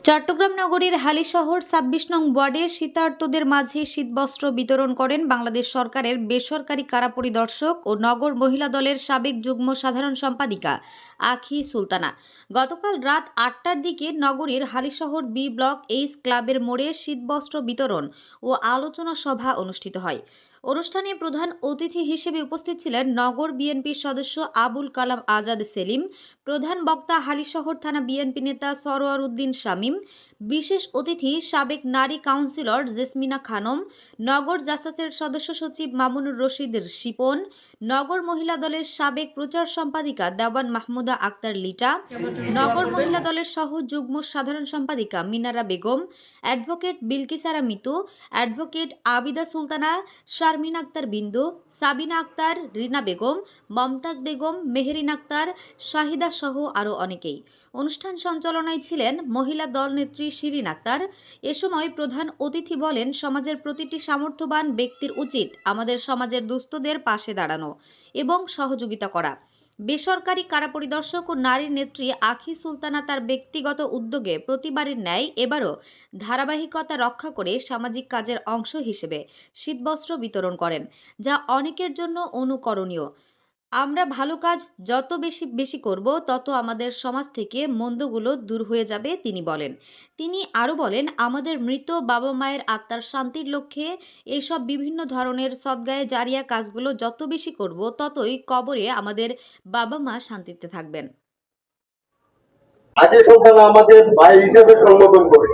চট্টগ্রাম নগরীর হালিশহর ২৬ নং ওয়ার্ডে শীতার্তদের মাঝে শীতবস্ত্র বিতরণ করেন বাংলাদেশ সরকারের বেসরকারি কারা পরিদর্শক ও নগর মহিলা দলের সাবেক যুগ্ম সাধারণ সম্পাদিকা আখি সুলতানা। গতকাল রাত ৮টার দিকে নগরীর হালিশহর বি ব্লক এইচ ক্লাবের মোড়ে শীতবস্ত্র বিতরণ ও আলোচনা সভা অনুষ্ঠিত হয়। অনুষ্ঠানে প্রধান অতিথি হিসেবে উপস্থিত ছিলেন নগর বিএনপির সদস্য আবুল কালাম আজাদ সেলিম, প্রধান বক্তা হালিশহর থানা বিএনপি নেতা সরোয়ার উদ্দিন শামীম, বিশেষ অতিথি সাবেক নারী কাউন্সিলর জেসমিনা খানম, নগর জাসাসের সদস্য সচিব মামুনুর রশিদ শিপন, নগর মহিলা দলের সাবেক প্রচার সম্পাদিকা দেওয়ান মাহমুদা আক্তার লিটা, নগর মহিলা দলের সহ যুগ্ম সাধারণ সম্পাদিকা মিনারা বেগম, অ্যাডভোকেট বিলকিসারা মিতু, অ্যাডভোকেট আবিদা সুলতানা, শারমিন আক্তার বিন্দু, সাবিনা আক্তার, রিনা বেগম, মমতাজ বেগম, মেহেরিন আক্তার, শাহিদা সহ আরও অনেকেই। অনুষ্ঠান সঞ্চালনায় ছিলেন মহিলা দল নেত্রী শিরিন আক্তার। এ সময় প্রধান অতিথি বলেন, সমাজের প্রতিটি সামর্থ্যবান ব্যক্তির উচিত আমাদের সমাজের দুস্থদের পাশে দাঁড়ানো এবং সহযোগিতা করা। বেসরকারি কারা পরিদর্শক ও নারী নেত্রী আখি সুলতানা তার ব্যক্তিগত উদ্যোগে প্রতিবারের ন্যায় এবারও ধারাবাহিকতা রক্ষা করে সামাজিক কাজের অংশ হিসেবে শীতবস্ত্র বিতরণ করেন, যা অনেকের জন্য অনুকরণীয়। আমরা ভালো কাজ যত বেশি করব, তত আমাদের সমাজ থেকে মন্দগুলো দূর হয়ে যাবে, তিনি বলেন। তিনি আরও বলেন, আমাদের মৃত বাবা মায়ের আত্মার শান্তির লক্ষ্যে এইসব বিভিন্ন ধরনের সদগায়ে জারিয়া কাজগুলো যত বেশি করব, ততই কবরে আমাদের বাবা মা শান্তিতে থাকবেন। আগে সন্তান আমাদের ভাই হিসেবে সম্বোধন করে,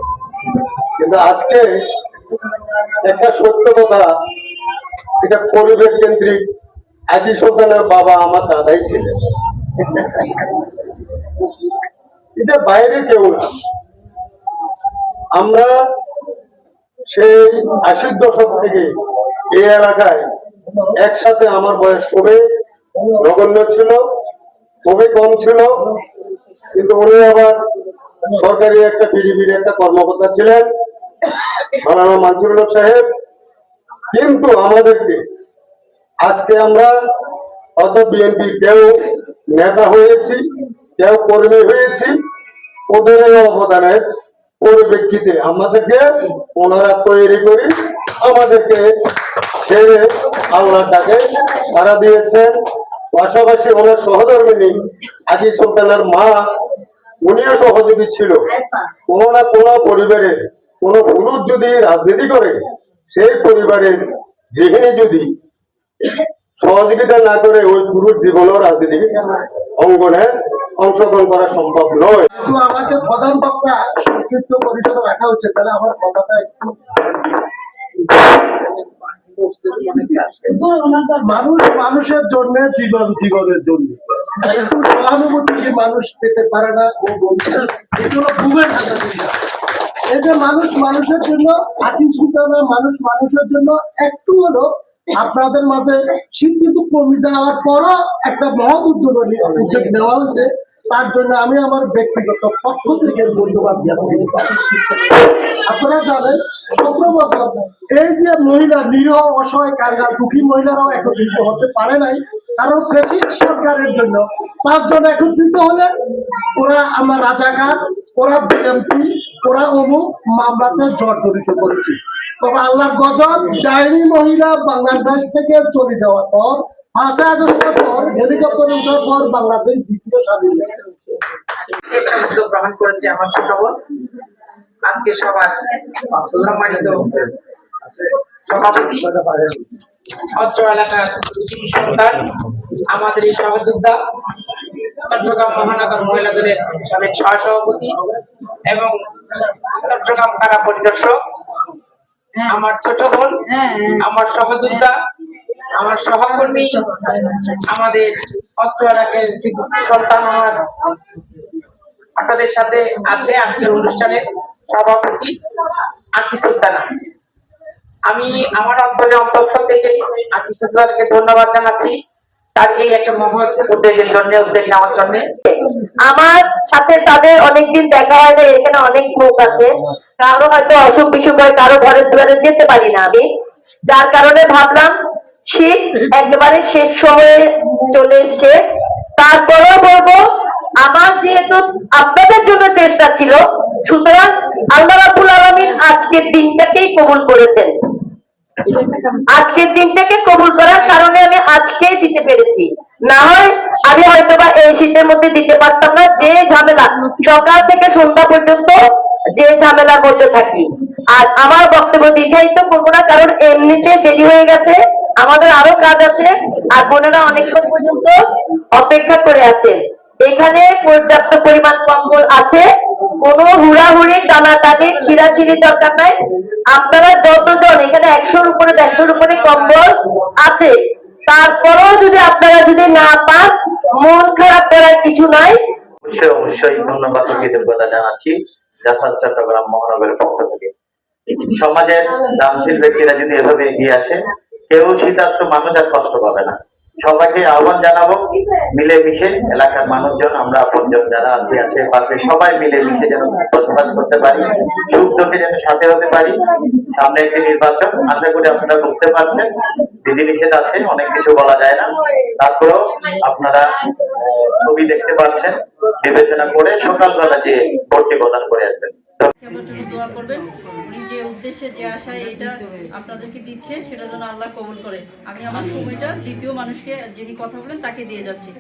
কিন্তু আজকে একটা সত্য কথা, এটা পরিবেশ কেন্দ্রিক। আদি সন্তানের বাবা আমার দাদাই ছিলেন, এটা বাইরে কেউ না। আমরা সেই ৮০ দশক থেকে এই এলাকায় একসাথে, আমার বয়স খুবই নগণ্য ছিল, খুবই কম ছিল, কিন্তু উনি আবার সরকারি একটা পিডিবির একটা কর্মকর্তা ছিলেন, মাওলানা মানসুরুল হক সাহেব। কিন্তু আমাদেরকে আজকে আমরা অত বিএনপির কেউ নেতা হয়েছি, কেউ কর্মী হয়েছি, ওদের অবদানের পরিপ্রেক্ষিতে আমাদেরকে ওনারা তৈরি করি, আমাদেরকে ছেড়ে আল্লাহর ডাকে সাড়া দিয়েছেন। পাশাপাশি ওনার সহধর্মিনী আকি সুলতানার মা, উনিও সহযোগী ছিল। কোনো না কোনো পরিবারের কোনো পুরুষ যদি রাজনীতি করে, সেই পরিবারের গৃহিণী যদি সহযোগিতা না করে, ওই পুরুষ জীবনও রাজনীতি অঙ্গনে অংশগ্রহণ করা সম্ভব নয়। আমাকে প্রধান বক্তা সংক্ষিপ্ত পরিসরে রাখা হচ্ছে, তাহলে আমার কথাটা একটু মানুষ মানুষের জন্য, জীবন জীবনের জন্য একটু সহানুভূতি মানুষ পেতে পারে না। এগুলো খুবই এই যে মানুষ মানুষের জন্য, আকিম সুলতানা মানুষ মানুষের জন্য একটু হলো আপনাদের মাঝে শীত কিন্তু কমে যাওয়ার পরও একটা মহৎ উদ্যোগ নেওয়া হয়েছে। তার জন্য আমি আমার ব্যক্তিগত পক্ষ থেকে ধন্যবাদ জানাই। আপনারা জানেন ১৭ বছর এই যে মহিলা নিরীহ অসহায় কাঙ্গাল দুঃখী মহিলারাও একত্রিত হতে পারে নাই, কারণ প্রেসিডেন্ট সরকারের জন্য ৫ জন একত্রিত হলে ওরা আমার রাজাকার, ওরা বিএমপি, ওরা অমুক মামলাতে জর্জরিত করেছে। তবে আল্লাহর গজব, ডাইনি মহিলা বাংলাদেশ থেকে চলে যাওয়ার পর ৫ আগস্টের পর হেলিকপ্টারে ওঠার পর বাংলাদেশ দ্বিতীয় স্বাধীন গ্রহণ করেছে আমার ছোট বোন। আজকে সবার সম্মানিত সভাপতি, অত্র এলাকার সন্তান, আমাদের এই সহযোদ্ধা, চট্টগ্রাম মহানগর মহিলা দলের সাবেক সহসভাপতি এবং চট্টগ্রাম কারা পরিদর্শক, আমার ছোট বোন, আমার সহযোদ্ধা, আমার সহকর্মী, আমাদের অত্র এলাকার সন্তান, আমার আপনাদের সাথে আছে আজকের অনুষ্ঠানের সভাপতি আকি সুলতানা। আমি আমার অন্তঃস্থল থেকে আকি সুলতানাকে ধন্যবাদ জানাচ্ছি তার এই একটা মহৎ উদ্যোগের জন্য, উদ্যোগ নেওয়ার জন্য। আমার সাথে তাদের অনেকদিন দেখা হয় না, এখানে অনেক লোক আছে, কারো হয়তো অসুখ বিসুখ হয়, কারো ঘরের দুয়ারে যেতে পারি না আমি, যার কারণে ভাবলাম শীত একেবারে শেষ সময়ে চলে এসছে। তারপরেও বলবো আমার যেহেতু আপনাদের জন্য চেষ্টা ছিল, সুতরাং আল্লাহ রাব্বুল আলামিন আজকের দিনটাকেই কবুল করেছেন। আজকের দিনটাকে কবুল করার কারণে আমি আজকেই দিতে পেরেছি, না হয় আমি হয়তোবা এই শীতের মধ্যে দিতে পারতাম না। যে ঝামেলা সকাল থেকে সন্ধ্যা পর্যন্ত যে ঝামেলার মধ্যে থাকি, আর আমার বক্তব্য দীর্ঘায়িত করবো না, কারণ এমনিতে দেরি হয়ে গেছে, আমাদের আরো কাজ আছে, আর বোনেরা অনেকক্ষণ পর্যন্ত অপেক্ষা করে আছে। এখানে পর্যাপ্ত পরিমাণ কম্বল আছে, কোনো হুড়াহুড়ি টানাটানি ছিঁড়াছিঁড়ি দরকার নাই। আপনারা যতজন এখানে 100-র উপরে 150-র উপরে কম্বল আছে, তারপরেও যদি আপনারা যদি না পান, মন খারাপ করার কিছু নাই। অবশ্যই ধন্যবাদ ও কৃতজ্ঞতা জানাচ্ছি জাসাদ চট্টগ্রাম মহানগরের পক্ষ থেকে। সমাজের দানশীল ব্যক্তিরা যদি এভাবে এগিয়ে আসে, কেউ শীতার্ত মানুষ আর কষ্ট পাবে না। সবাইকে আহ্বান জানাবো, মিলেমিশে এলাকার মানুষজন, আমরা আপনজন যারা আছি আশেপাশে সবাই মিলেমিশে যেন বসবাস করতে পারি, সুখ দুঃখে যেন সাথে হতে পারি। সামনে একটি নির্বাচন, আশা করি আপনারা বুঝতে পারছেন বিধিনিষেধ আছে, অনেক কিছু বলা যায় না, তারপরেও আপনারা ছবি দেখতে পাচ্ছেন, বিবেচনা করে সকালবেলা যে ভোটটি প্রদান করে আসবেন। আমার জন্য দোয়া করবেন। উনি যে উদ্দেশ্যে যে আশায় এটা আপনাদেরকে দিচ্ছে সেটা যেন আল্লাহ কবুল করে। আমি আমার সময়টা দ্বিতীয় মানুষকে যিনি কথা বলেন তাকে দিয়ে যাচ্ছি।